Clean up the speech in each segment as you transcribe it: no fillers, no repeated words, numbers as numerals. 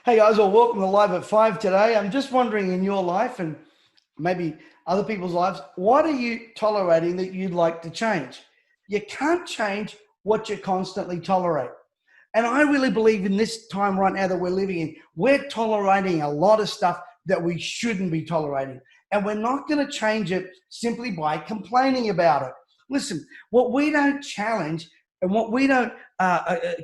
Hey guys, well, welcome to Live at 5 today. I'm just wondering in your life and maybe other people's lives, what are you tolerating that you'd like to change? You can't change what you constantly tolerate. And I really believe in this time right now that we're living in, we're tolerating a lot of stuff that we shouldn't be tolerating. And we're not going to change it simply by complaining about it. Listen, what we don't challenge and what we don't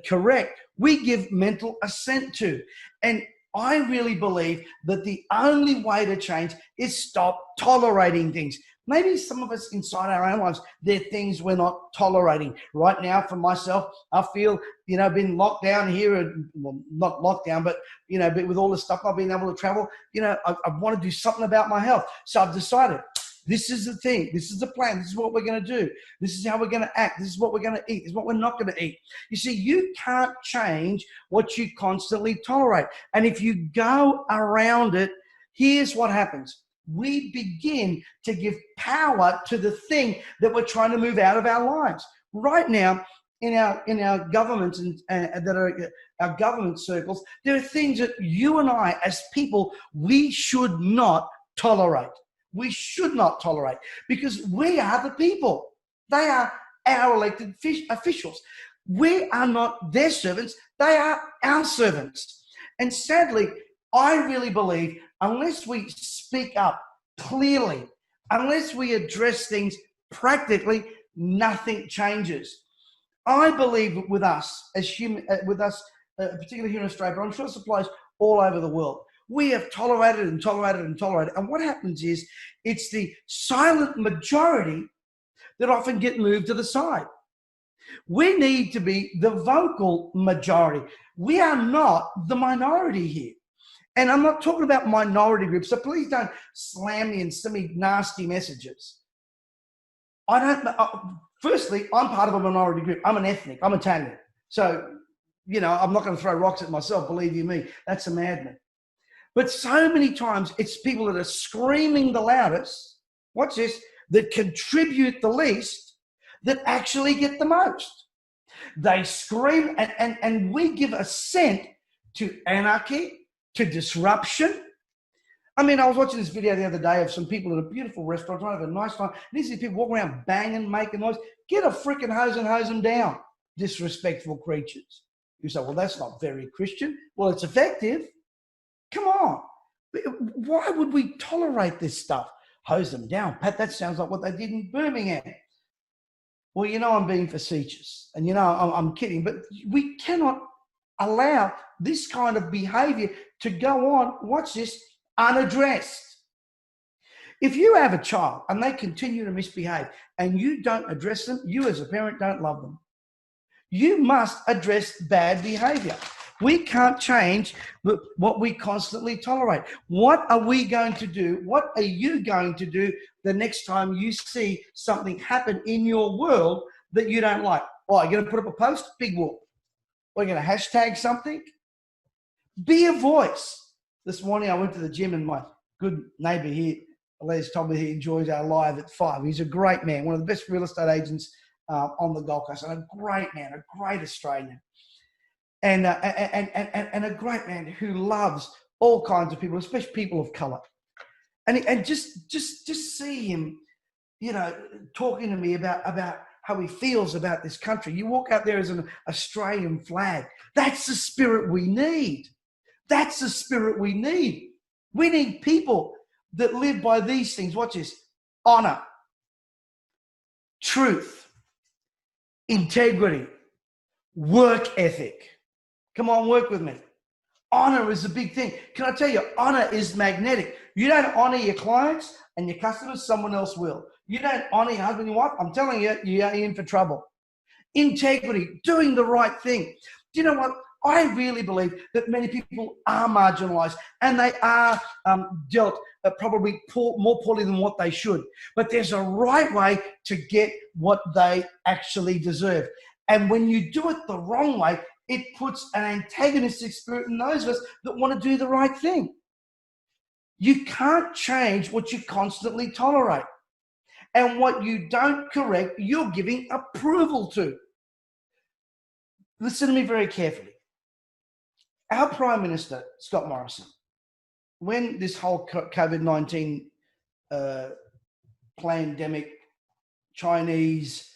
correct, we give mental assent to. And I really believe that the only way to change is stop tolerating things. Maybe some of us inside our own lives, there are things we're not tolerating. Right now, for myself, I feel, been locked down here, well, not locked down, but, but with all the stuff, not being able to travel, I want to do something about my health. So I've decided, this is the thing, this is the plan, this is what we're going to do, this is how we're going to act, this is what we're going to eat, this is what we're not going to eat. You see, you can't change what you constantly tolerate. And if you go around it, here's what happens. We begin to give power to the thing that we're trying to move out of our lives. Right now, in our governments and that are our government circles, there are things that you and I, as people, we should not tolerate. We should not tolerate because we are the people. They are our elected officials. We are not their servants. They are our servants. And sadly, I really believe unless we speak up clearly, unless we address things practically, nothing changes. I believe with us, particularly here in Australia, but I'm sure it applies all over the world, we have tolerated and tolerated and tolerated. And what happens is it's the silent majority that often get moved to the side. We need to be the vocal majority. We are not the minority here. And I'm not talking about minority groups, so please don't slam me and send me nasty messages. Firstly, I'm part of a minority group. I'm an ethnic. I'm Italian. So, I'm not going to throw rocks at myself, believe you me. That's a madman. But so many times it's people that are screaming the loudest, watch this, that contribute the least, that actually get the most. They scream and we give assent to anarchy, to disruption. I mean, I was watching this video the other day of some people at a beautiful restaurant trying to have a nice time. And you see people walking around banging, making noise. Get a freaking hose and hose them down, disrespectful creatures. You say, well, that's not very Christian. Well, it's effective. Come on. Why would we tolerate this stuff? Hose them down. Pat, that sounds like what they did in Birmingham. Well, I'm being facetious and, I'm kidding, but we cannot allow this kind of behavior to go on, watch this, unaddressed. If you have a child and they continue to misbehave and you don't address them, you as a parent don't love them. You must address bad behavior. We can't change what we constantly tolerate. What are we going to do? What are you going to do the next time you see something happen in your world that you don't like? Oh, you're going to put up a post? Big whoop. Or you're going to hashtag something? Be a voice. This morning I went to the gym and my good neighbour here, Les, told me he enjoys our Live at 5. He's a great man, one of the best real estate agents on the Gold Coast, and a great man, a great Australian. And a great man who loves all kinds of people, especially people of colour. And just see him, talking to me about how he feels about this country. You walk out there as an Australian flag. That's the spirit we need. That's the spirit we need. We need people that live by these things. Watch this. Honour, truth, integrity, work ethic. Come on, work with me. Honor is a big thing. Can I tell you, honor is magnetic. You don't honor your clients and your customers, someone else will. You don't honor your husband and your wife, I'm telling you, you're in for trouble. Integrity, doing the right thing. Do you know what? I really believe that many people are marginalized and they are dealt probably more poorly than what they should. But there's a right way to get what they actually deserve. And when you do it the wrong way, it puts an antagonistic spirit in those of us that want to do the right thing. You can't change what you constantly tolerate. And what you don't correct, you're giving approval to. Listen to me very carefully. Our Prime Minister, Scott Morrison, when this whole COVID-19 pandemic, Chinese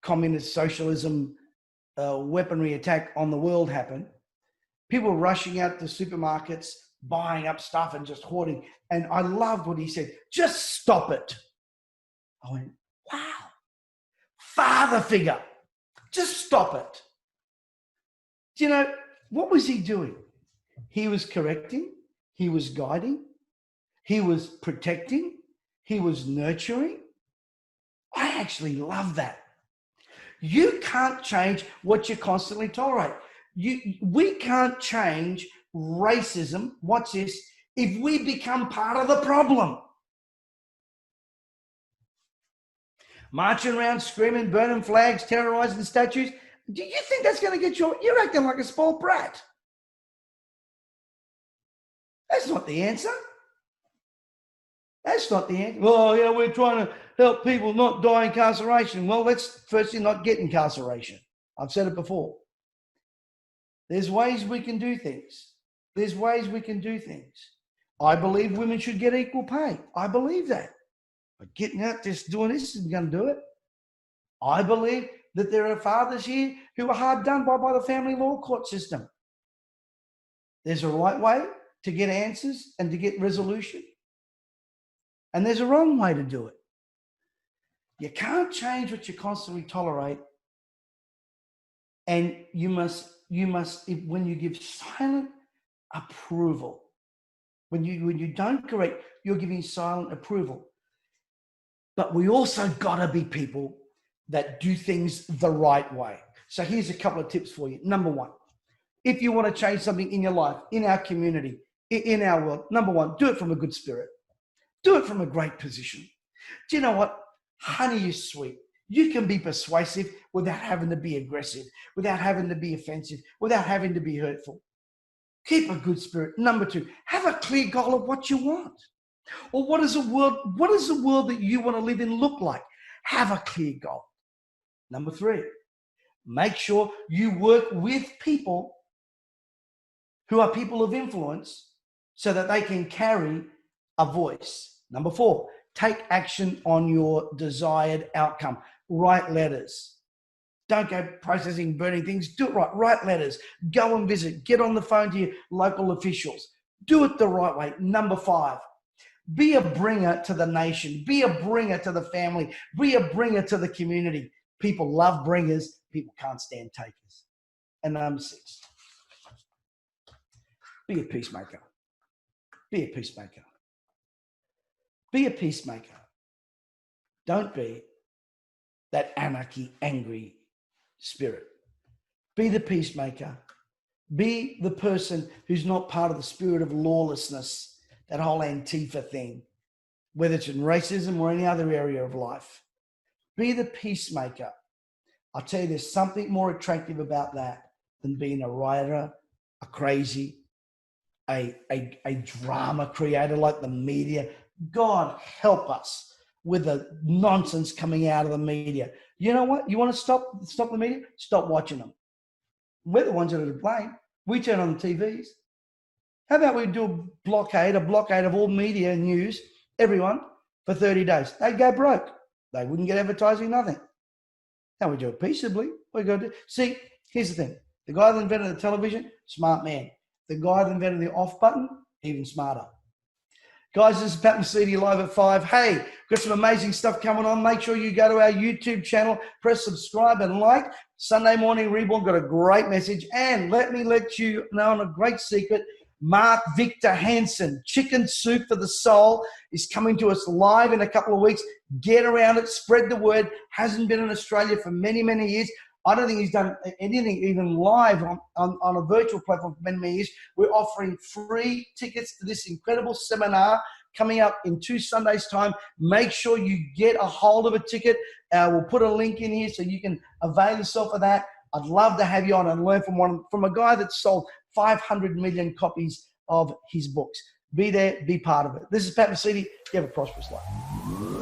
communist socialism weaponry attack on the world happened, people were rushing out to supermarkets, buying up stuff and just hoarding. And I loved what he said, just stop it. I went, wow, father figure, just stop it. Do you know, what was he doing? He was correcting, he was guiding, he was protecting, he was nurturing. I actually love that. You can't change what you constantly tolerate. We can't change racism, watch this, if we become part of the problem. Marching around, screaming, burning flags, terrorizing statues. Do you think that's going to get you? You're acting like a spoiled brat. That's not the answer. That's not the answer. Oh, yeah, we're trying to help people not die in incarceration. Well, let's firstly not get incarceration. I've said it before. There's ways we can do things. There's ways we can do things. I believe women should get equal pay. I believe that. But getting out just doing this isn't going to do it. I believe that there are fathers here who are hard done by the family law court system. There's a right way to get answers and to get resolution. And there's a wrong way to do it. You can't change what you constantly tolerate. And you must, when you give silent approval, when you don't correct, you're giving silent approval. But we also gotta be people that do things the right way. So here's a couple of tips for you. Number one, if you want to change something in your life, in our community, in our world, number one, do it from a good spirit. Do it from a great position. Do you know what? Honey is sweet. You can be persuasive without having to be aggressive, without having to be offensive, without having to be hurtful. Keep a good spirit. Number two, have a clear goal of what you want. Or what is the world that you want to live in look like? Have a clear goal. Number three, make sure you work with people who are people of influence so that they can carry a voice. Number four, take action on your desired outcome. Write letters. Don't go processing, burning things. Do it right. Write letters. Go and visit. Get on the phone to your local officials. Do it the right way. Number five, be a bringer to the nation. Be a bringer to the family. Be a bringer to the community. People love bringers. People can't stand takers. And number six, be a peacemaker. Be a peacemaker. Be a peacemaker. Don't be that anarchy, angry spirit. Be the peacemaker. Be the person who's not part of the spirit of lawlessness, that whole Antifa thing, whether it's in racism or any other area of life. Be the peacemaker. I'll tell you, there's something more attractive about that than being a rioter, a crazy, a drama creator like the media. God help us with the nonsense coming out of the media. You know what? You want to stop the media? Stop watching them. We're the ones that are to blame. We turn on the TVs. How about we do a blockade of all media and news, everyone, for 30 days? They'd go broke. They wouldn't get advertising, nothing. Now we do it peaceably. What are you going to do? See, here's the thing. The guy that invented the television, smart man. The guy that invented the off button, even smarter. Guys, this is Pat Mesiti live at 5. Hey, got some amazing stuff coming on. Make sure you go to our YouTube channel, press subscribe and like. Sunday Morning Reborn got a great message. And let me let you know on a great secret, Mark Victor Hansen, Chicken Soup for the Soul, is coming to us live in a couple of weeks. Get around it, spread the word. Hasn't been in Australia for many, many years. I don't think he's done anything even live on a virtual platform for many, many years. We're offering free tickets to this incredible seminar coming up in 2 Sundays' time. Make sure you get a hold of a ticket. We'll put a link in here so you can avail yourself of that. I'd love to have you on and learn from a guy that sold 500 million copies of his books. Be there, be part of it. This is Pat Mesiti. You have a prosperous life.